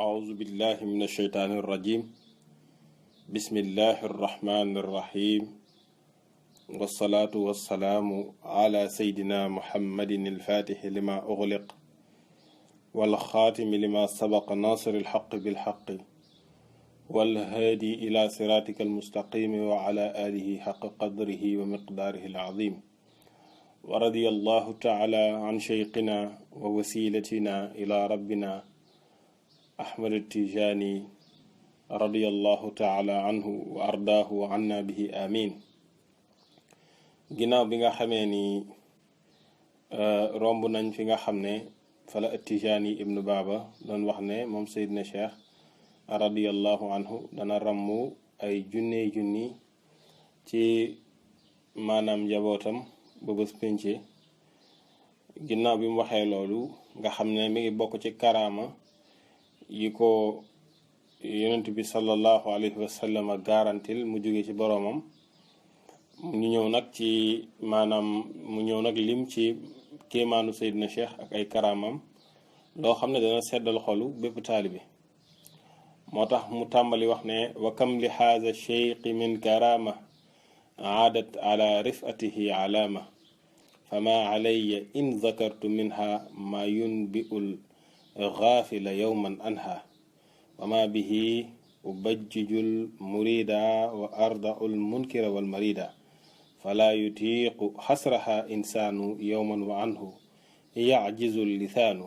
أعوذ بالله من الشيطان الرجيم بسم الله الرحمن الرحيم والصلاة والسلام على سيدنا محمد الفاتح لما أغلق والخاتم لما سبق ناصر الحق بالحق والهادي إلى صراطك المستقيم وعلى آله حق قدره ومقداره العظيم ورضي الله تعالى عن شيخنا ووسيلتنا إلى ربنا أحمد التيجاني رضي الله تعالى عنه وأرضاه وعنا به آمين. ginnaaw bi nga xamee ni romb nañ fi nga xam ne fala Tijaani ibnu Baaba doon wax ne moom Seydina Cheikh radiyallahu anhu dana ràmmu ay junni ci maanaam njabootam ba bés pénce. ginnaaw bi mu waxee loolu nga xam ne mi ngi bokk ci karaama yi ko yonent bi sallallahu alayhi wa sallam garantil mu jóge ci boroomam mu ñëw nag lim ci kéemaanu Seydina Cheikh ak ay karaamam loo xam ne dana seddal xolu bépp taalibe. moo tax mu tàmbali wax ne wa kam li haaza cheikhi min karama aadat ala rifatihi alaama fama alayya in zakartu minha ma yunbi'ul gaafila yowman anha wama bihi ubajjijul murida wa ardaul munkira wal marida fala yutiqu xasraha insaanu yowman wa anhu yajizu lisaanu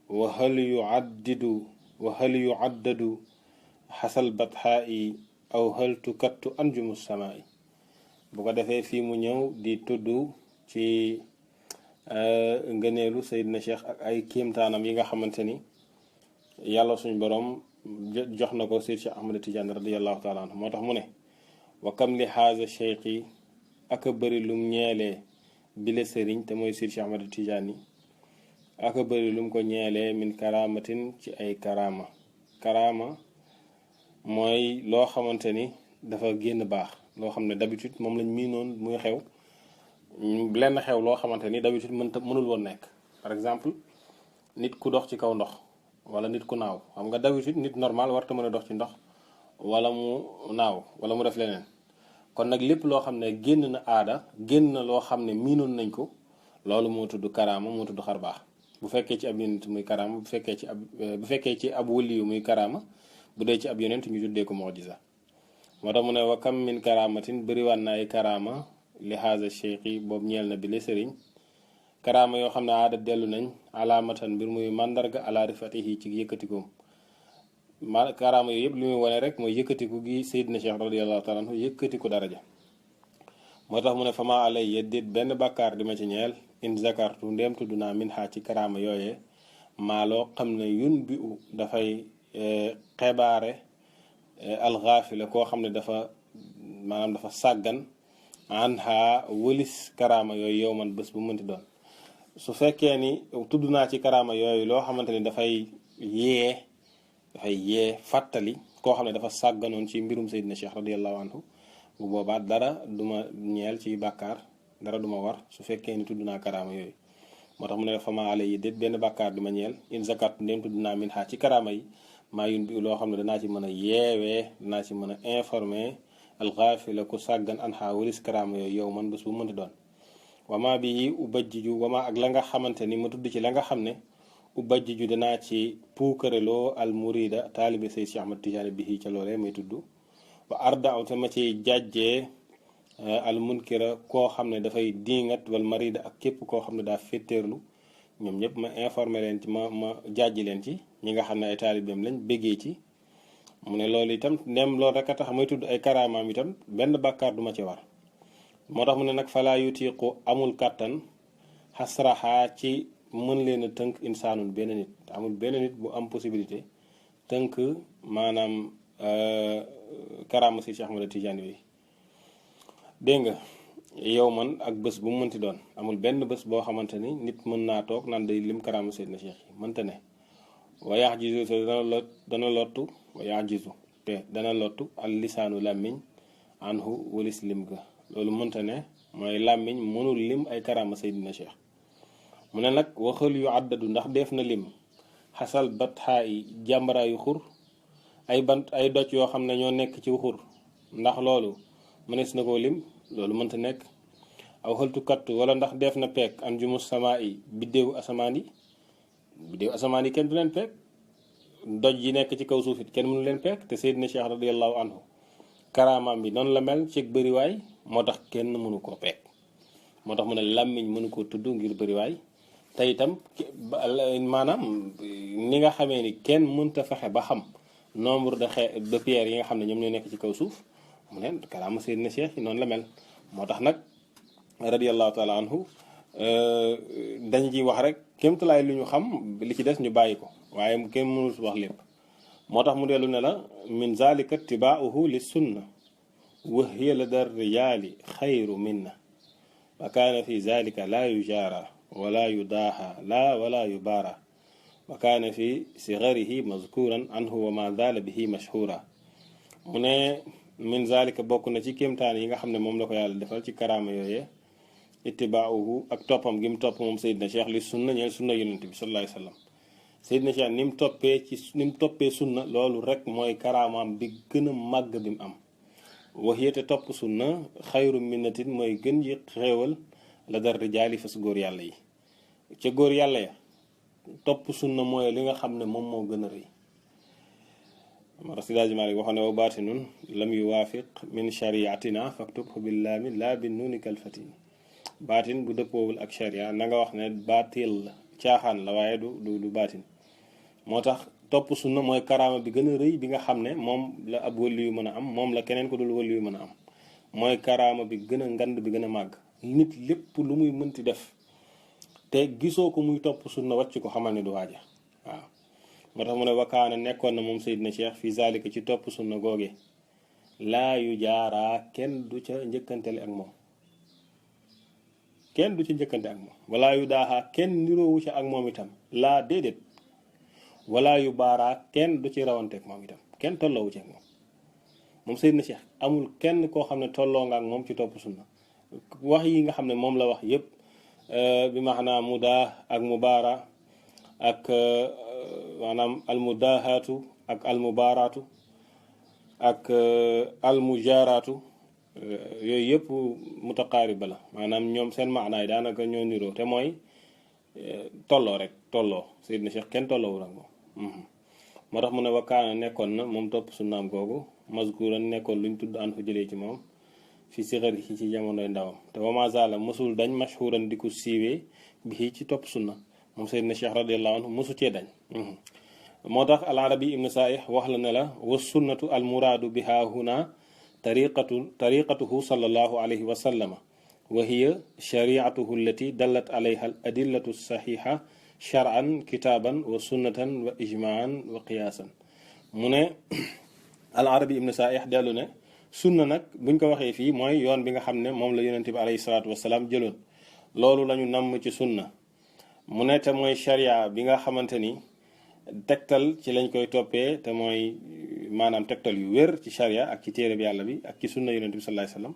wa hal yucaddadu xasal batxaa'i aw hal tukattu anjumu samaa'i. bu ko defee fii mu ñëw di tudd ci ngëneelu Seydina Cheikh ak ay kéemtaanam yi nga xamante ni yàlla suñ borom jox na ko Seyd Cheikh Ahmad Tidiane radiyallahu taala anhu. moo tax mu ne wa kam li haaza cheikhi ak a bëri lum ñeelee bile sëriñ te mooy Seyd Cheikh Ahmad Tidiane ak a bëri lum ko ñeelee min karamatin ci ay karaama mooy loo xamante ni dafa génn baax loo xam ne d'habitude moom lañ miinoon muy xew lenn xew loo xamante ni d'habitude mënul woon nekk. par exemple nit ku dox ci kaw ndox wala nit ku naaw, xam nga d'habitude nit normal warta mën a dox ci ndox wala mu naaw wala mu def leneen. kon nag lépp loo xam ne génn na aada, génn na loo xam ne miinoon nañ ko, loolu moo tudd karaama, moo tudd xar baax. bu fekkee ci ab yonent muy karaama, bu fekkee ci ab waliyu muy karaama, bu dee ci ab yonent ñu tuddee ko mu'jiza. moo tax mu ne wa kam min karamatin bëriwaan na ay karaama li haaza cheikhi boobu ñeel na bi le sëriñ. karaama yoo xam ne aada dellu nañ alaamatan mbir muy màndarga ala rifatihi ci yëkkatikoom. karaama yooyu yëpp li muy wane rek mooy yëkkatiku gi Seydina Cheikh radiyallahu taala anhu yëkkatiku daraja. moo tax mu ne fama alay déet benn bàkkaar di ma ci ñeel in zakartu ndéem tudd naa min xaa ci karaama yooyee maa loo xam ne yun bi u dafay xebaare alxaafila koo xam ne dafa sàggan an xaa wëlis karaama yooyu yow man bés bu mënti doon. su fekkee ni tudd naa ci karaama yooyu loo xamante ni dafay yee fàttali koo xam ne dafa sàgganoon ci mbirum Seydina Cheikh radiyallahu anhu, bu boobaa dara duma ñeel ci bàkkaar, dara duma war su fekkee ni tudd naa karaama yooyu. moo tax mu ne fama ala yi déet benn bàkkaar duma ñeel in zakat ndéem tudd naa min xaa ci karaama yi maa yun bi loo xam ne danaa ci mën a yeewee, danaa ci mën a informer alxaafila ku sàggan an xaa walis karaama yooyu yow man bés bu mënti doon. wama bi ubajjiju wama ak la nga xamante ni ma tudd ci la nga xam ne ubajjiju danaa ci puukareloo al murida taalibe Seyd Cheikh Ahmad Tidiane bi ca loolee may tudd. wa arda te ma ci jàjjee al munkira koo xam ne dafay diingat wal marida ak képp koo xam ne daa féttéerlu, ñoom ñëpp ma informé leen ci ma jàjji leen ci ñi nga xam ne ay taalibeem lañ béggee ci. mu ne loolu itam ndem loolu rek a tax may tudd ay karaamaam itam benn bàkkaar duma ci war. moo tax mu ne nag falaa yutiqu amul kàttan xasraxa ci mën leen a tënk insaanun benn nit, amul benn nit bu am possibilité tënk maanaam karaama si Cheikh Ahmad Tidiane bi. dégg nga yow man ak bés bu mu mënti doon amul benn bés boo xamante ni nit mën naa toog naan day lim karaama Seydina Cheikh yi mënta ne. wa yajizu te dana lottu al lisaanu làmmiñ anhu walis lim ga. loolu mënta ne mooy làmmiñ mënul lim ay karaama Seydina Cheikh. mu ne nag waxal yu àddadu ndax def na lim xasal batxaa yi jàmbaraayu xur ay bant ay doj yoo xam ne ñoo nekk ci xur ndax loolu mënees na koo lim loolu mënta nekk aw xëltu kattu wala ndax def na peek an jumu samaa yi biddéewu asamaan yi kenn du leen peek doj yi nekk ci kaw suuf it kenn mënu leen peek te Seydina Cheikh radiyallahu anhu karaamaam bi noonu la mel ci bëriwaay moo tax kenn mënu koo peek moo tax mu ne làmmiñ mënu koo tudd ngir bëriwaay te itam maanaam ni nga xamee ni kenn mënta fexe ba xam nombre de pierres yi nga xam ne ñoom ñoo nekk ci kaw suuf mu ne karaama Seydina Cheikh yi noonu la mel moo tax nag radiyallahu taala anhu dañ ciy wax rek kémtalaay lu ñu xam li ci des ñu bàyyi ko waaye kenn mënul wax lépp moo tax mu dellu ne la min zalika ittibaauhu li sunna wa hiya la dar rijaali xayru minna wa kaana fi zalika la yujaara wala yudaaha la wala yubaara wa kaana fi sigarihi mazkuran anhu wa ma zaala bihi mashhura mu ne min zalika bokk na ci kéemtaan yi nga xam ne moom la ko yàlla defal ci karaama yooyee ittibaauhu ak toppam gi mu topp moom Seydina Cheikh li sunna ñeel sunna yonent bi sallallahu alayhi wa sallam Seydina Cheikh ni mu toppee sunna loolu rek mooy karaamaam bi gën a màgg bi mu am waxiyete topp sunna xayru minnatin mooy gën ji xéewal la dar rijaali fas góor yàlla yi ca góor yàlla ya topp sunna mooy li nga xam ne moom moo gën a rëy ma Sidaaji Maalik waxoon ne wa baatinun lam yuwaafiq min shariatina faktubhu billaami laa bi nuuni kalfatin baatin bu dëppoowul ak sharia na nga wax ne baatil la caaxaan la waaye du baatin moo tax topp sunna mooy karaama bi gën a rëy bi nga xam ne moom la ab wëlli yu mën a am moom la keneen ko dul wëlli yu mën a am mooy karaama bi gën a ngand bi gën a màgg nit lépp lu muy mënti def te gisoo ko muy topp sunna wàcc ko xamal ne du waaja waaw moo tax mu ne wakaana nekkoon na moom Seydina Cheikh fi zalika ci topp sunna googe laa yu jaaraa kenn du ca njëkkantele ak moom kenn du ci njëkkante ak moom wala yu daaxaa kenn niroowu ca ak moom itam laa déedéet wala yu baaraa kenn du ci rawante ak moom itam kenn tolloowu ci ak moom Seydina Cheikh amul kenn koo xam ne tolloo nga ak moom ci topp sunna wax yi nga xam ne moom la wax yépp bi maanaam mudaa ak mubaara ak maanaam almudahaatu ak almubaaraatu ak almujaaraatu yooyu yëpp mutaqaariba la maanaam ñoom seen maanaay daanaka ñoo niroo te mooy tolloo rek tolloo Seydina Cheikh kenn tolloowul ak moom moo tax mu ne wakkaana nekkoon na moom topp sunnaam googu mazkuran nekkoon luñ tudd an fu jëlee ci moom fi sigar yi ci jamonoy ndawam te wamazala mosul dañ mashhuran di ko siiwee bi ci topp sunna moom Seydina Cheikh radiyallahu anhu mosu cee dañ moo tax al arabi ibn saih wax la ne la wa sunnatu al muraadu biha huna tariqatuhu sallallahu alayhi wa sallama wa hiya shariatuhu allati dallat alayha al adillatu saxiha shar'an kitaaban wa sunnatan wa ijmaan wa qiyaasan mu ne al arabi ibn saih dellu ne sunna nag buñ ko waxee fii mooy yoon bi nga xam ne moom la yonente bi alayhi salaatu wasalaam jëloon loolu lañu namm ci sunna mu ne te mooy sharia bi nga xamante ni tegtal ci lañ koy toppee te mooy maanaam tegtal yu wér ci sharia ak ci téere bi yàlla bi ak ci sunna yonente bi sallallahu alayhi wasallam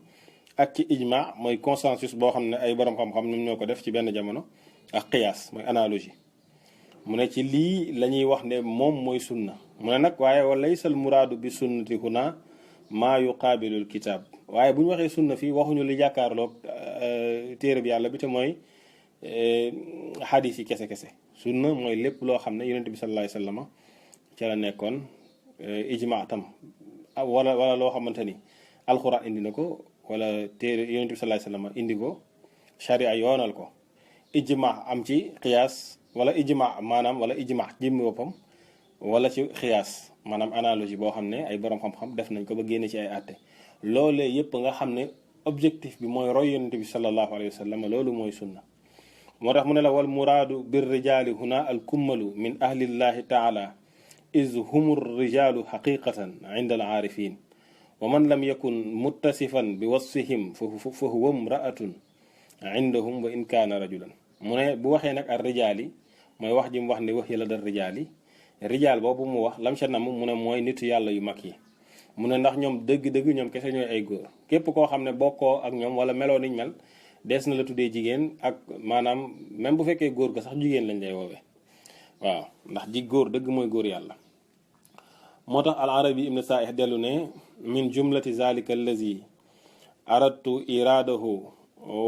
ak ci ijma mooy consensus boo xam ne ay borom xam-xam ñoom ñoo ko def ci benn jamono ak qiyaas mooy analogie mu ne ci lii la ñuy wax ne moom mooy sunna mu ne nag waaye wa laysa al muraadu bi sunnati huna maa yuqaabilul kitaab waaye bu ñu waxee sunna fii waxuñu li jàkkaarloog téere bi yàlla bi te mooy xadis yi kese sunna mooy lépp loo xam ne yonent bi sallallahu alayhi wasallam ca la nekkoon ijma tam wala loo xamante ni alxuraan indi na ko wala téere yonent bi sallallahu alayhi wasallam indi ko sharia yoonal ko ijma am ci xiyaas wala ijma maanaam wala ijma jëmmi boppam wala ci xiyaas maanaam analogie boo xam ne ay borom xam-xam def nañ ko ba génne ci ay àtte loolee yëpp nga xam ne objectif bi mooy roy yonent bi sallallahu alayhi wasallam loolu mooy sunna moo tax mu ne la wal muraadu bir rijaali huna al kummalu min ahlillahi taala iz humu rijaalu xaqiqatan inda al aarifin wa man lam yakun muttasifan bi wasfihim fa huwa mraatun indahum wa in kaana rajulan mu ne bu waxee nag ar rijaali mooy wax ji mu wax ne wax yi la dal rijaali rijaal boobu mu wax lam ca nam mu ne mooy nitu yàlla yu mag yi mu ne ndax ñoom dëgg-dëgg ñoom kese ñooy ay góor képp koo xam ne bokkoo ak ñoom wala meloo niñ mel des na la tuddee jigéen ak maanaam même bu fekkee góor ga sax jigéen lañ lay woowee waaw ndax ji góor dëgg mooy góor yàlla. moo tax al arabi ibn saih dellu ne min jumlati zalika allazi aradtu iradahu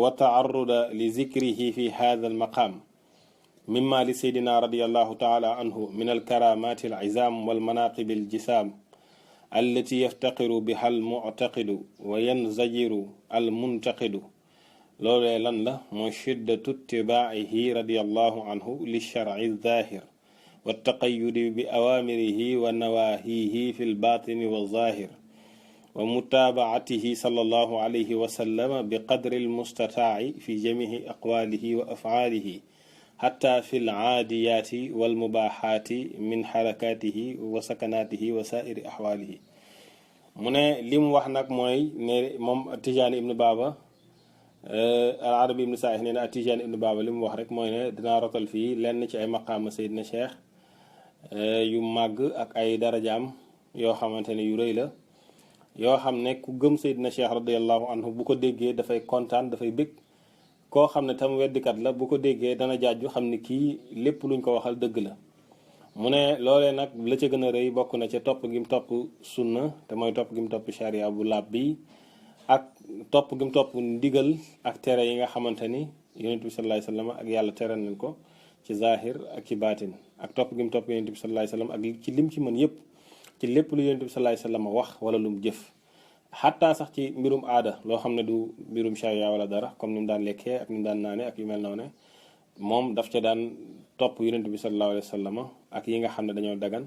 wa taarruda li zikrihi fi hadha al maqam mimma li saydina radiallahu taala anhu min al karamati al izam wal manaqib al jisam allati yaftaqiru biha al mu'taqidu wa yanzajiru al muntaqidu. loolee lan la mooy shiddatu ittibaa'ihi radiallahu anhu li shar'i zahir wa taqayyudi bi awamirihi wa nawahihi fi lbatini wa zahir wa mutabaatihi sallallahu alayhi wa sallam bi qadri almustataa'i fi jamihi aqwalihi wa af'alihi hatta fi alaadiyati walmubahati min harakatihi wa sakanatihi wa sairi ahwalihi. mu ne li mu wax nag mooy ne moom Tijaani ibnu Baaba al arabi ibnu saih nee na Tijaani ibnu Baaba li mu wax rek mooy ne dinaa rotal fii lenn ci ay maqaama Seydina Cheikh yu màgg ak ay darajaam yoo xamante ne yu rëy la yoo xam ne ku gëm Seydina Cheikh radiallahu anhu bu ko déggee dafay kontaan dafay bëgg. koo xam ne tam weddikat la bu ko déggee dana jaaju xam ni kii lépp luñ ko waxal dëgg la. mu ne loolee nag la ca gën a rëy bokk na ca topp gi mu topp sunna te mooy topp gi mu topp charia bu laab bi ak topp gi mu topp ndigal ak tere yi nga xamante ni yonent bi sallallahu alayhi wasallam ak yàlla tere nañ ko ci zahir ak ci baatin ak topp gi mu topp yonent bi sallallahu alayhi wasallam ak ci lim ci mën yépp ci lépp lu yonent bi sallallahu alayhi wasallam wax wala lu mu jëf. xataa sax ci mbirum aada loo xam ne du mbirum charia wala dara comme ni mu daan lekkee ak ni mu daan naane ak yu mel noonu moom daf ca daan topp yonent bi sallallahu alayhi wa sallam ak yi nga xam ne dañoo dagan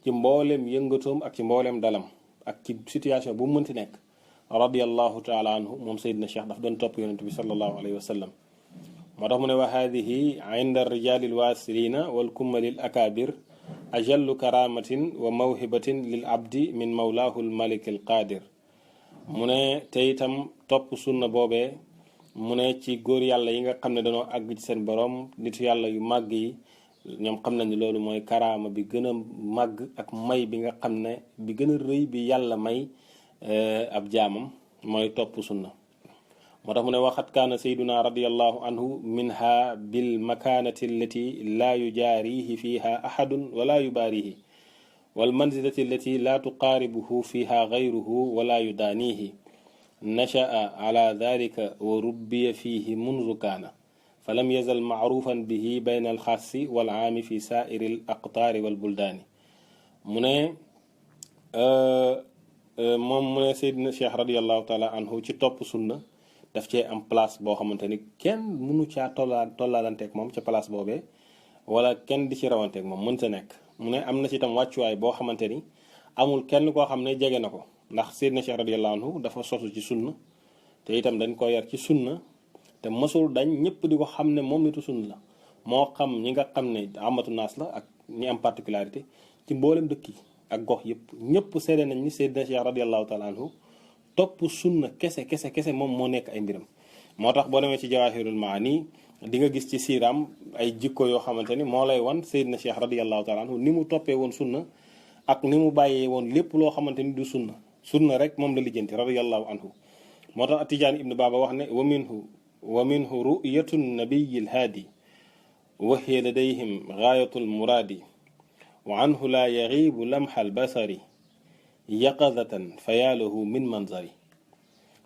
ci mbooleem yëngatoom ak ci mbooleem dalam ak ci situation bu mu mënti nekk radiyallahu taala anhu moom Seydina Cheikh daf doon topp yonent bi sallallahu alayhi wa sallam. moo tax mu ne wa hadihi inda rijali lwasilina wal kummalil akabir ajallu karamatin wa mawhibatin lil abdi min mawlahu al malik al qadir. mu ne te itam topp sunna boobee mu ne ci góor yàlla yi nga xam ne dañoo àgg ci seen borom nitu yàlla yu màgg yi ñoom xam nañ ne loolu mooy karaama bi gën a màgg ak may bi nga xam ne bi gën a rëy bi yàlla may ab jaamam mooy topp sunna. moo tax mu ne waxat kaana sayduna radiallahu anhu minha bil makanati allati laa yujaarihi fiha ahadun wala yubaarihi wal manzilati allati laa tuqaaribuhu fiha gayruhu wala yudaanihi nasha'a ala dhalika wa rubbiya fihi munzu kaana falam yazal maarufan bihi bayna alxaasi wal aami fi saairi al aqtaari wal buldaani. mu ne moom mu ne Seydina Cheikh radiallahu taala anhu ci topp sunna daf cee am place boo xamante ni kenn mënu caa tollaalanteeg moom ca place boobee wala kenn di ci rawanteeg moom mënta nekk. mu ne am na ci itam wàccuwaay boo xamante ni amul kenn koo xam ne jege na ko ndax Seydina Cheikh radiyallahu anhu dafa sosu ci sunna te itam dañ ko yar ci sunna te mësul dañ ñëpp di ko xam ne moom nitu sunna la moo xam ñi nga xam ne amatu naas la ak ñi am particularité ci mboolem dëkk yi ak gox yëpp ñëpp seede nañ ni Seydina Cheikh radiyallahu taala anhu topp sunna kese moom moo nekk ay mbiram. moo tax boo demee ci jawahirul maani di nga gis ci siiraam ay jikko yoo xamante ni moo lay wan Seydina Cheikh radiyallahu taala anhu ni mu toppee woon sunna ak ni mu bàyyee woon lépp loo xamante ni du sunna rek moom la lijjanti radiyallahu anhu. moo tax Tijaani ibnu Baaba wax ne wa minhu ru'yatu nabiyi lhaadi wa hiya ladayhim gaayatu lmuraadi wa anhu la yagiibu lamha albasari yaqazatan fayaalahu min manzari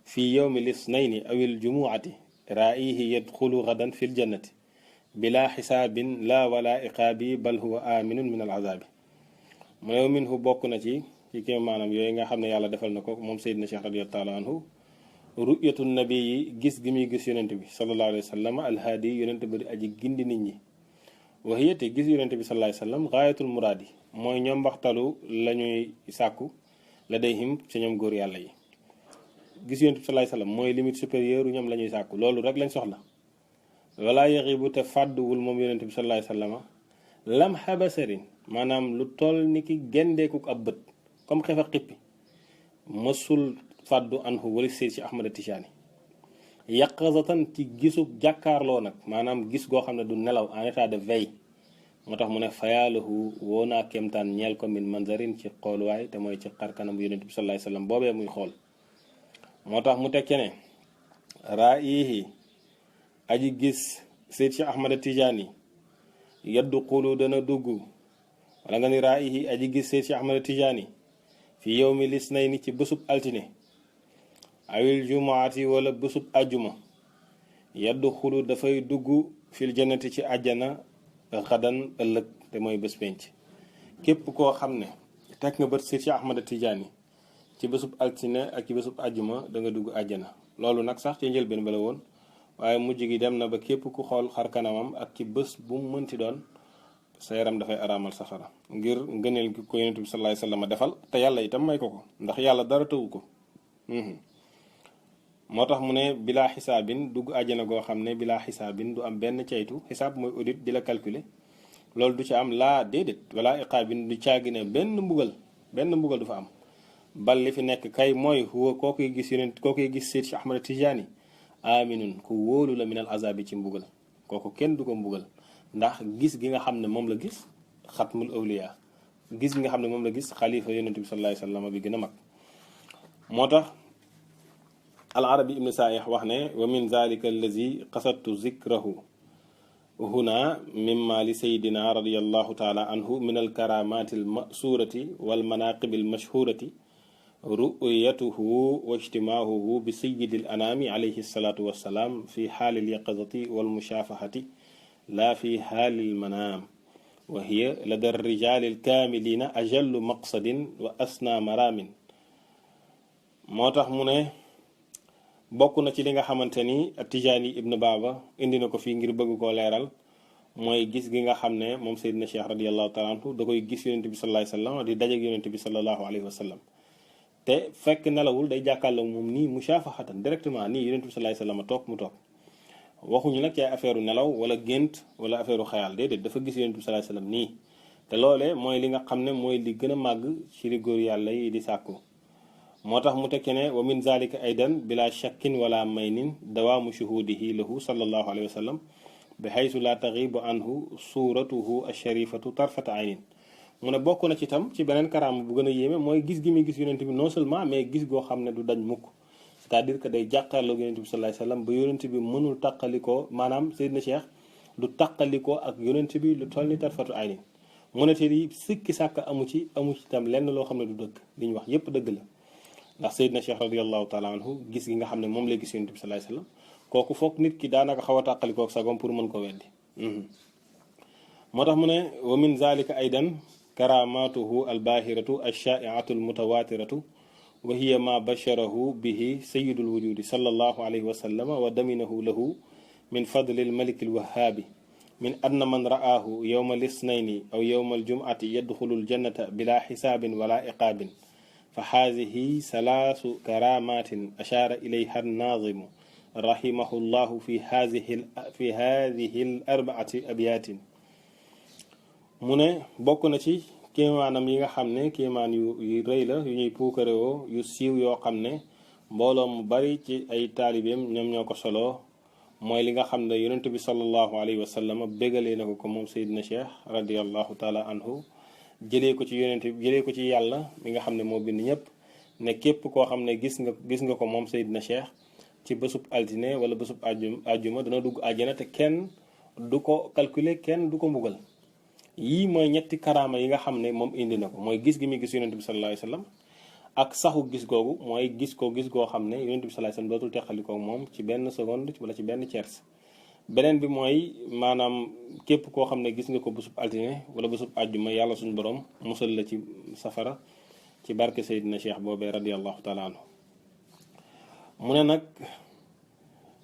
fi yowmi lisnayni aw iljumuati raa'ihi yadxulu gadan fi ljannati bila xisaabin la wala iqaabi bal huwa aminun min alazaabi. mu ne minhu bokk na ci kéem maanaam yooyu nga xam ne yàlla defal na ko moom Seydina Cheikh radiyallahu taala anhu ru'yatu nabi yi gis gi muy gis yonent bi sallallahu alayhi wa sallam alhaadi yonent ba di aji gindi nit ñi wa hiya te gis yonent bi sallallahu alayhi wa sallam gaayatul muraadi mooy ñoom mbaxtalu la ñuy sàkku la day him ci ñoom góor yàlla yi. gis yonent bi sallallahu alayhi wasallam mooy limite supérieure ñoom la ñuy sàkku loolu rek lañ soxla wala yaxibu te fàdduwul moom yonent bi sallallahu alayhi wasallam lam xabasarin maanaam lu toll ni ki gendeekuk ab bët comme xef a xippi mësul fàddu anhu wala Seyd ci Ahmad Tijaani yaqazatan ci gisuk jàkkaarloo nag maanaam gis goo xam ne du nelaw en état de veille. moo tax mu ne fayaalahu woo naa kéemtaan ñeel ko min manzarin ci xooluwaay te mooy ci xar kanam yonent bi sallallahu alayhi wasallam boobee muy xool. moo tax mu tekke ne raa'ihi aji gis Seyd Cheikh Ahmad Tijaani yaddu xulu dana dugg wala nga ni raayihi aji gis Seex Ahmad Tijaani fi yowmi lisnayni ci bésub altine awil jumaati wala bésub ajjuma yaddu xulu dafay dugg fil jannati ci àjjana xadan ëllëg te mooy bés penc képp koo xam ne teg nga bët Seex Ahmad Tijaani ci bésub altine ak ci bésub ajjuma da nga dugg àjjana. loolu nag sax ci njëlbeen ba la woon waaye mujj gi dem na ba képp ku xool xar kanamam ak ci bés bu mu mënti doon sa yaram dafay araamal safara ngir ngëneel gi ko yonent bi sallallahu alayhi wasallam defal te yàlla itam may ko ndax yàlla dara tëwu ko. moo tax mu ne bilaa xisaabin dugg àjjana goo xam ne bilaa xisaabin du am benn caytu xisaab mooy audit di la calculer loolu du ci am laa déedéet wala iqaabin du caagi ne benn mbugal du fa am. bal li fi nekk kay mooy huwa koo koy gis Seex Ahmad Tijaani aminun ku wóolu la minal azabi ci mbugal kooku kenn du ko mbugal ndax gis gi nga xam ne moom la gis xatmul awliya gis gi nga xam ne moom la gis xalifa yonent bi sallallahu alayhi wasallam bi gën a mag. moo tax al arabi ibn saih wax ne wa min zalika allazi qasadtu zikrahu huna mimma li sayidina radiyallahu taala anhu min al karamati al masurati wal manaqib al mashhurati ru'yatuhu wa ijtimaahuhu bi sayyidil anaami alayhi salaatu wa salaam fi xaalil yaqazati wal mushafahati laa fi xaalil manaam wa hiya lada rijaalil kaamiliina ajallu maqsadin wa asna maraamin. moo tax mu ne bokk na ci li nga xamante ni Tijaani ibn Baaba indi na ko fii ngir bëgg koo leeral mooy gis gi nga xam ne moom Seydina Cheikh radiyallahu taala anhu da koy gis yonent bi sallallahu alayhi wa sallam di dajeeg yonent bi sallallahu alayhi wa sallam. te fekk nelawul day jàkkaarloo moom nii mushaafaxatan directement nii yonent bi sallallahu alayhi wasallam toog mu toog waxuñu nag ci ay affaire nelaw wala gént wala affaire xayal déedéet dafa gis yonent bi sallallahu alayhi wasallam nii te loolee mooy li nga xam ne mooy li gën a màgg ci li góor yàlla yi di sàkku. moo tax mu tekkee ne wa min zalika aydan bila shakkin wala maynin dawaamu shuhudihi lahu sallallahu alayhi wasallam bi haysu la taxibu anhu suratuhu asharifatu tarfata aynin. mu ne bokk na ci tam ci beneen karaama bu gën a yéeme mooy gis gi muy gis yonent bi non seulement mais gis goo xam ne du dañ mukk c'est-à-dire que day jàkkaarloog yonent bi sallallahu alayhi wasallam ba yonent bi mënul taqalikoo maanaam Seydina Cheikh du taqalikoo ak yonent bi lu toll ni tarfatu aynin. mu ne te di sikki sàkk amu ci tam lenn loo xam ne du dëgg li ñu wax yépp dëgg la ndax Seydina Cheikh radiyallahu taala anhu gis gi nga xam ne moom lay gis yonent bi sallallahu alayhi wasallam kooku foog nit ki daanaka xaw a taqalikoo ak sagom pour mën ko weddi. moo tax mu ne wa min zalika aydan karamatuhu albahiratu alshaiatu almutawatiratu wa hiya ma basharahu bihi sayidul wujudi sallallahu alayhi wa sallam wa daminahu lahu min fadli almalik alwahhabi min anna man ra'aahu yawma lisnayni aw yawma aljum'ati yadxulu aljannata bila xisaabin wala iqaabin fa haadihi salaasu karamatin ashaara ilayha annaazimu rahimahu llahu fi haadihi al arbaati abyaatin. mu ne bokk na ci kéemaanam yi nga xam ne kéemaan yu rëy la yu ñuy puukarewoo yu siiw yoo xam ne mbooloo mu bari ci ay taalibeem ñoom ñoo ko solo mooy li nga xam ne yonent bi sallallahu alayhi wa sallam bégalee na ko moom Seydina Cheikh radiyallahu taala anhu jëlee ko ci yonent bi jëlee ko ci yàlla mi nga xam ne moo bind ñëpp ne képp koo xam ne gis nga ko moom Seydina Cheikh ci bésub altine wala bésub àjjuma dana dugg àjjana te kenn du ko calculer kenn du ko mbugal. yii mooy ñetti karaama yi nga xam ne moom indi na ko mooy gis gi muy gis yonent bi sallallahu alayhi wasallam ak saxu gis googu mooy gis goo xam ne yonent bi sallallahu alayhi wasallam dootul teqalikoo moom ci benn seconde wala ci benn tiers. beneen bi mooy maanaam képp koo xam ne gis nga ko bésub altine wala bésub àjjuma yàlla suñu borom musal la ci safara ci barke Seydina Cheikh boobee radiyallahu taala anhu. mu ne nag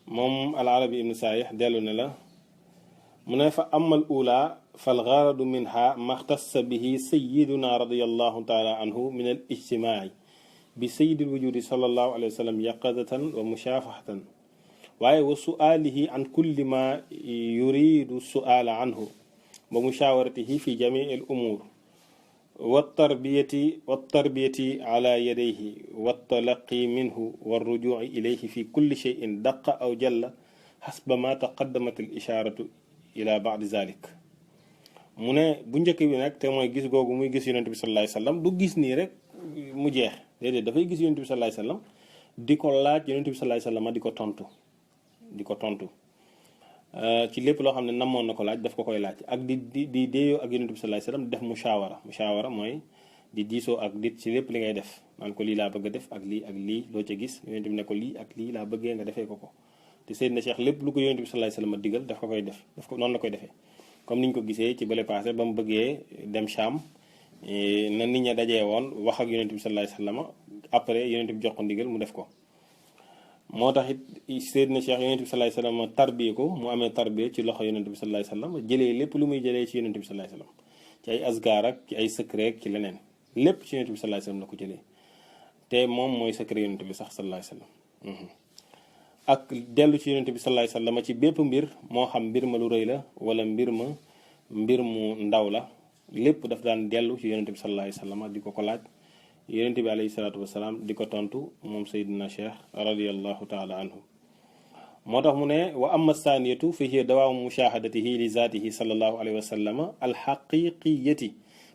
moom al arabi ibn saih dellu ne la mu ne fa amal ula فالغرض منها ما اختص به سيدنا رضي الله تعالى عنه من الاجتماع بسيد الوجود صلى الله عليه وسلم يقظة ومشافهة وسؤاله عن كل ما يريد السؤال عنه ومشاورته في جميع الأمور والتربية على يديه والتلقي منه والرجوع إليه في كل شيء دق أو جل حسب ما تقدمت الإشارة إلى بعد ذلك. mu ne bu njëkk bi nag te mooy gis googu muy gis yonent bi sallallahu alayhi wasallam du gis nii rek mu jeex déedéet dafay gis yonent bi sallallahu alayhi wasallam di ko laaj yonent bi sallallahu alayhi wasallam di ko tontu ci lépp loo xam ne namoon na ko laaj daf ko koy laaj ak di déeyoo ak yonent bi sallallahu alayhi wasallam def mushawara mooy di diisoo ak dit ci lépp li ngay def naan ko lii laa bëgg a def ak lii loo ca gis yonent bi ne ko lii ak lii laa bëggee nga defee ko te Seydina Cheikh lépp lu ko yonent bi sallallahu alayhi wasallam digal daf ko koy def noonu la koy defee comme niñ ko gisee ci bële passé ba mu bëggee dem Sham na nit ña dajee woon wax ak yonent bi sallallahu alayhi wasallam après yonent bi jox ko ndigal mu def ko moo tax it Seydina Cheikh yonent bi sallallahu alayhi wasallam tarbiye ko mu amee tarbiye ci loxo yonent bi sallallahu alayhi wasallam jëlee lépp lu muy jëlee ci yonent bi sallallahu alayhi wasallam ci ay asgaar ak ci ay secret ci leneen lépp ci yonent bi sallallahu alayhi wasallam la ko jëlee te moom mooy secret yonent bi sax sallallahu alayhi wasallam ak dellu ci yonent bi sallallahu alayhi wasallam ci bépp mbir moo xam mbir ma lu rëy la wala mbir mu ndaw la lépp daf daan dellu ci yonent bi sallallahu alayhi wasallam di ko laaj yonent bi alayhi salaatu wasalaam di ko tontu moom Seydina Cheikh radiyallahu taala anhu moo tax mu ne wa amma saaniyatu fi hiya dawaamu mushahadatihi li zaatihi sallallahu alayhi wasallam alxaqiqiyati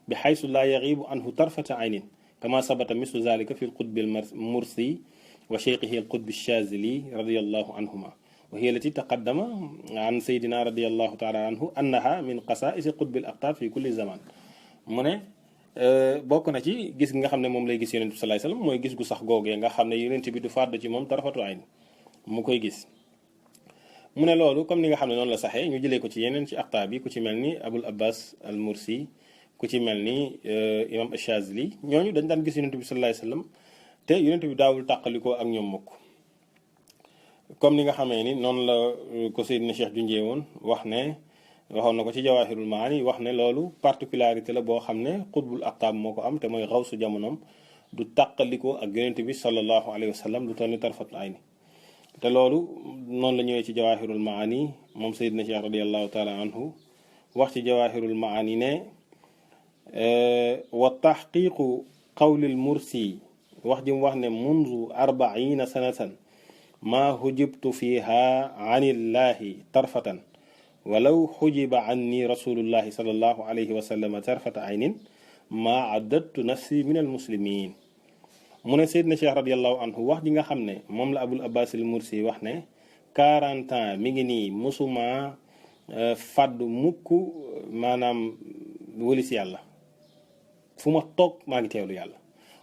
bi xaysu laa yaxibu anhu tarfata aynin kama sabata mislu zalika fi lqutbi almursi wa cheikhihi alqutbi alchazili radiyallahu anhuma wa hiya allati taqaddama an Seydina radiyallahu taala anhu annaha min qasaisi qutbi alaqtaab fi kulli zaman mu ne bokk na ci gis nga xam ne moom lay gis yonent bi sallallahu alayhi wasallam mooy gis gu sax googee nga xam ne yonent bi du fàdd ci moom tarfatu ayn mu koy gis mu ne loolu comme ni nga xam ne noonu la saxee ñu jëlee ko ci yeneen ci aqtaab yi ku ci mel ni Abul Abbas al Mursi ku ci mel ni imam Achazili ñooñu dañ daan gis yonent bi sallallahu alayhi wasallam te yonent bi daawul tàqalikoo ak ñoom mukk comme ni nga xamee ni noonu la ko Seydina Cheikh junjee woon waxoon na ko ci Jawaahirul Maani wax ne loolu particularité la boo xam ne xutbul aqtaab moo ko am te mooy xawsu jamonoom du tàqalikoo ak yonent bi sallallahu alayhi wasallam lu toll ni tarfat ayni te loolu noonu la ñëwee ci Jawaahirul Maani moom Seydina Cheikh radiyallahu taala anhu wax ci Jawaahirul Maani ne wa taxqiqu qawlil mursi wax ji mu wax ne munzu 40 sanatan maa hujibtu fiha anillahi tarfatan walaw xujiba anni rasulullahi sallallahu alayhi wa sallam tarfata aynin maa addadtu nafsi min almuslimin mu ne Seydina Cheikh radiallahu anhu wax ji nga xam ne moom la Abul Abbas al Mursi wax ne 40 ans mi ngi nii musuma fàddu mukk maanaam wëlis yàlla fu ma toog maa ngi teewlu yàlla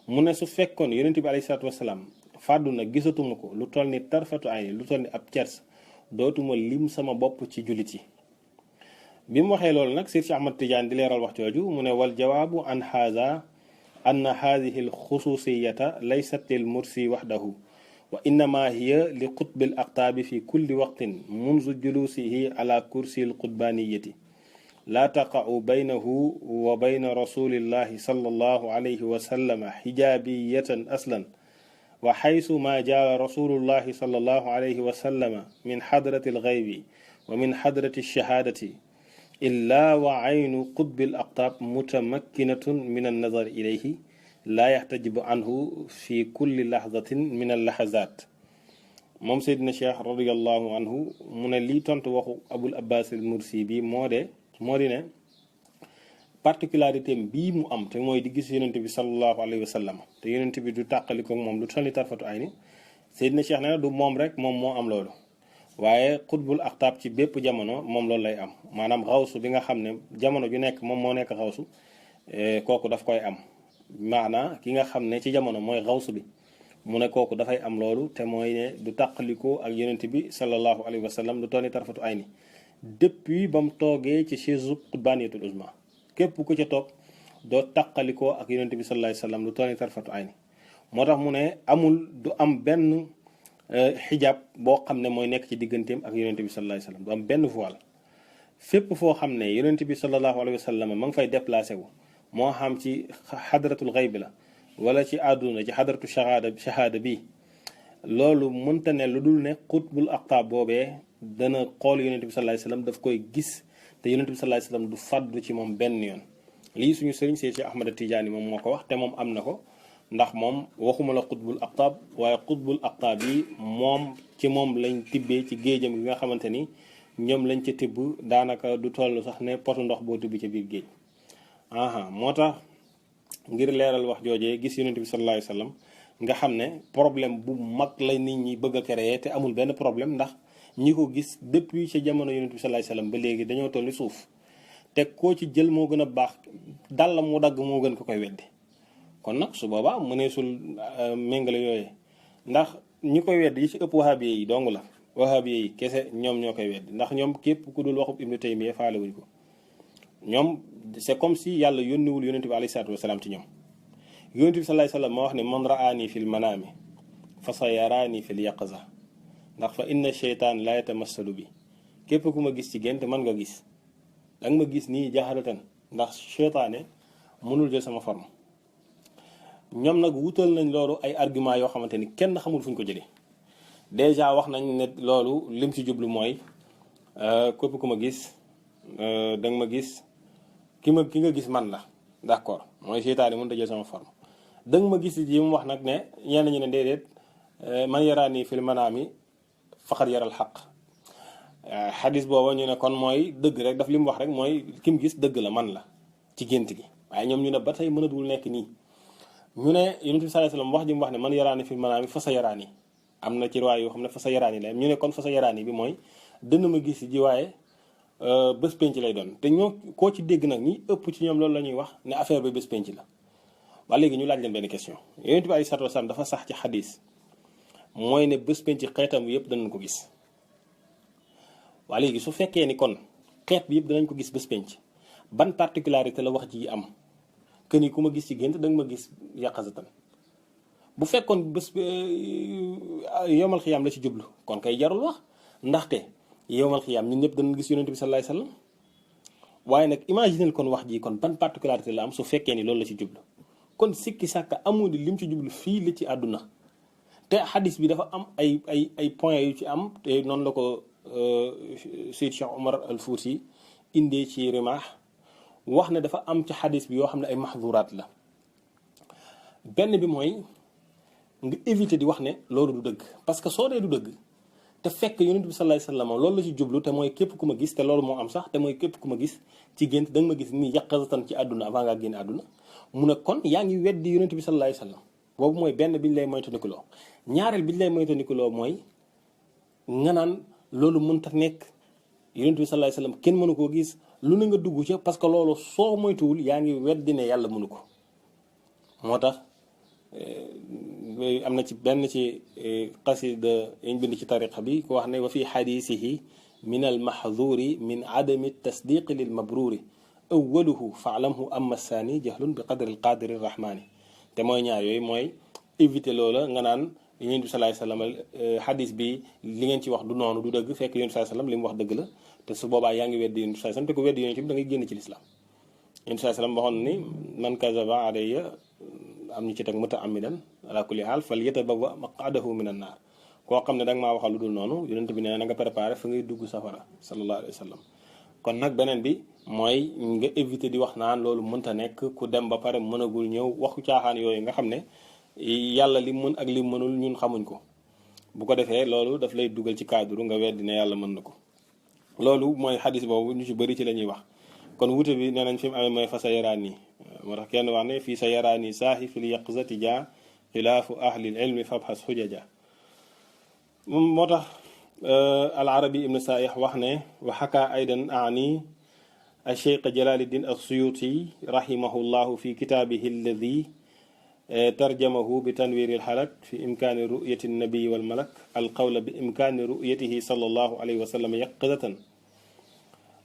mu ne su fekkoon yonent bi alayhi salaatu wasalaam fàddu na gisatuma ko lu toll ni tarfatu ayni lu toll ni ab cers dootuma lim sama bopp ci jullit yi bi mu waxee loolu nag Cheikh Ahmad Tidiane di leeral wax jooju mu ne wal jawaabu an haza anna hadihi al xususiyata laysat lil mursi waxdahu wa innama hiya li qutbi al aqtaabi fi kulli waqtin munzu julusihi ala kursi al qutbaniyati la taqa'u baynahu wa bayna rasulillahi sallallahu alayhi wa sallam hijabiyatan aslan wa xaysu ma jaa rasulullahi sallallahu alayhi wa sallam min xadrati alxaybi wa min xadrati alshahadati illa wa aynu qutbi alaqtaab mutamakkinatun min annazar ilayhi laa yaxtajibu anhu fi kulli laxdatin min allaxazat moom Seydina Cheikh radiallahu anhu mu ne lii tontu waxu Abul Abbas al Mursi bi moo di ne particularité bii mu am te mooy di gis yonent bi sallallahu alayhi wa sallam te yonent bi du tàqaliko moom lu tolni tarfatu ayni Seydina Cheikh nee na du moom rek moom moo am loolu waaye xutbul aqtaab ci bépp jamono moom loolu lay am maanaam xawsu bi nga xam ne jamono ju nekk moom moo nekk xawsu kooku daf koy am maanaa ki nga xam ne ci jamono mooy xawsu bi mu ne kooku dafay am loolu te mooy ne du tàqaliko ak yonent bi sallallahu alayhi wa sallam lu tolni tarfatu ayni depuis ba mu toogee ci chaise qutbaniyatul uzma képp ku ca toog doo tàqalikoo ak yonent bi sallallahu alayhi wasallam lu toll tarfatu ayni moo tax mu ne amul du am benn xijaab boo xam ne mooy nekk ci digganteem ak yonent bi sallallahu alayhi wasallam du am benn voile fépp foo xam ne yonent bi sallallahu alayhi wasallam ma ngi fay déplacé wu moo xam ci xadratul xayb la wala ci àdduna ci xadratu shahada bi loolu mënta ne lu dul ne xutbul aqtaab boobee dana xool yonent bi sallallahu alayhi wasallam daf koy gis te yonent bi sallallahu alayhi wasallam du fàddu ci moom benn yoon lii suñu sëriñ Cheikh Ahmad Tidiane moom moo ko wax te moom am na ko ndax moom waxuma la xutbul aqtaab waaye xutbul aqtaab yi moom ci moom lañ tibbee ci géejam gi nga xamante ni ñoom lañ ca tibb daanaka du toll sax ne potu ndox boo tibb ca biir géej moo tax ngir leeral wax joojee gis yonent bi sallallahu alayhi wasallam nga xam ne problème bu mag la nit ñi bëgg a créer te amul benn problème ndax ñi ko gis depuis ci jamono yonent bi sallallahu alayhi wasallam ba léegi dañoo toll ni suuf te koo ci jël moo gën a baax dàllam mu dagg moo gën ko koy weddi kon nag su boobaa mëneesul méngale yooyee ndax ñi koy weddi yi ci ëpp wahabi yi dong la wahabi yi kese ñoom ñoo koy weddi ndax ñoom képp ku dul waxub Ibnu Taymiyya faale wuñ ko ñoom c'est comme si yàlla yónniwul yonent bi alayhi salaatu wasalaam ci ñoom yonent bi sallallahu alayhi wasallam moo wax ne man ra'aani fil manaami fa sayaraani fil yaqza ndax fa inna sheytaan la yatamassalu bi képp ku ma gis ci gént man nga gis danga ma gis nii jaxaratan ndax sheytaane mënul jël sama forme ñoom nag wutal nañ loolu ay argument yoo xamante ni kenn xamul fu ñu ko jëlee déjà wax nañ ne loolu lim ci jublu mooy képp ku ma gis danga ma gis ki nga gis man la d'accord mooy seytaane mënut a jël sama forme danga ma gis ji mu wax nag ne ñenn ñu ne déedéet man yaraani fil manaami faqad yaral xaq xadis booba ñu ne kon mooy dëgg rek daf li mu wax rek mooy ki mu gis dëgg la man la ci gént gi waaye ñoom ñu ne ba tey mënatul nekk nii ñu ne yonent bi sallallahu alayhi wasallam wax ji mu wax ne man yaraani fil manaami fa sa yaraani am na ci riwaay yoo xam ne fa sa yaraani la ñu ne kon fa sa yaraani bi mooy dënn ma gis ji waaye bés penc lay doon te ñoo koo ci dégg nag ñi ëpp ci ñoom loolu la ñuy wax ne affaire bi bés penc la ba léegi ñu laaj leen benn question yonent bi alayhi salaatu wasalaam dafa sax ci xadis mooy ne bés penc xeetam bi yëpp danañ ko gis waa léegi su fekkee ni kon xeet bi yëpp danañ ko gis bés penc ban particularité la wax ji am que ni ku ma gis ci gént danga ma gis yàqasatan bu fekkoon bés yowmal xiyaam la ci jublu kon kay jarul wax ndaxte yowmal xiyaam ñun ñëpp danañ gis yonent bi sallallahu alayhi wasallam waaye nag imaginez kon wax ji kon ban particularité la am su fekkee ni loolu la ci jublu kon sikki sàkka amul ni lim ci jublu fii la ci àdduna te xadis bi dafa am ay points yu ci am te noonu la ko Seyd Cheikh Omar al Fouti indee ci Rimah wax ne dafa am ci xadis bi yoo xam ne ay maxduraat la benn bi mooy nga éviter di wax ne loolu du dëgg parce que soo dee du dëgg te fekk yonent bi sallallahu alayhi wasallam loolu la ci jublu te mooy képp ku ma gis te loolu moo am sax te mooy képp ku ma gis ci gént da nga ma gis nii yàqasatan ci àdduna avant ngaa génn àdduna mu ne kon yaa ngi weddi yonent bi sallallahu alayhi wasallam boobu mooy benn bi ñu lay moytandikuloo ñaareel bi ñu lay moytandikuloo mooy nga naan loolu mënta nekk yonent bi sallallahu alayhi wasallam kenn mënu koo gis lu ne nga dugg ca parce que loolu soo moytuwul yaa ngi weddi ne yàlla mënu ko moo tax am na ci benn ci qasida yañ bind ci tariqa bi ko wax ne wa fi xadisihi min al maxduri min adami tasdiqi lil mabruri awaluhu faalamhu amma saani jahlun bi qadri al qadiri rahmani te mooy ñaar yooyu mooy éviter loola nga naan yonent bi sallallahu alayhi wasallam xadis bi li ngeen ci wax du noonu du dëgg fekk yonent bi sallallahu alayhi wasallam li mu wax dëgg la te su boobaa yaa ngi weddi yonent bi sallallahu alayhi wasallam te ko weddi yonent bi da ngay génn ci lislaam yonent bi sallallahu alayhi wasallam waxoon ni man kazaba alayya am ñu ci teg mutaamidan ala kulli haal fal yatabawwa maq'adahu minan naar koo xam ne da nga maa waxal lu dul noonu yonent bi nee na nga préparé fa ngay dugg safara sallallahu alayhi wasallam kon nag beneen bi mooy nga éviter di wax naan loolu mënta nekk ku dem ba pare mënagul ñëw waxu caaxaan yooyu nga xam ne yàlla li mën ak li mënul ñun xamuñ ko bu ko defee loolu daf lay dugal ci cadre nga weddi ne yàlla mën na ko loolu mooy xadis boobu ñu ci bëri ci la ñuy wax kon wute bi nee nañ fi mu amee mooy fa sa yaraan nii moo tax kenn wax ne fii sa yaraan nii saahi fil yaqzati ja xilaafu ahlil ilmi fabxas xujaja moo tax al arabi ibn saih wax ne wa xaka aydan ani الشيخ جلال الدين السيوطي رحمه الله في كتابه الذي ترجمه بتنوير الحلق في إمكان رؤية النبي والملك القول بإمكان رؤيته صلى الله عليه وسلم يقظة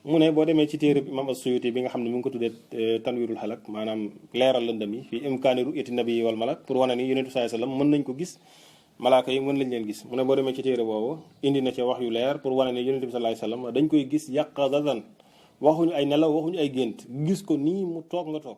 mu ne boo demee ci téere imam as-Suyuti bi nga xam ne mi ngi ko tuddee tanwirul xalak maanaam leeral lëndëm yi fii imkaani ru'yati nabi wal malak pour wane ni yonent bi sallallahu alayhi wasallam mën nañ ko gis malaaka yi mën lañ leen gis mu ne boo demee ci téere boobu indi na ci wax yu leer pour wane ni yonent bi sallallahu alayhi wasallam dañ koy gis yaqazatan waxuñu ay nelaw waxuñu ay gént gis ko nii mu toog nga toog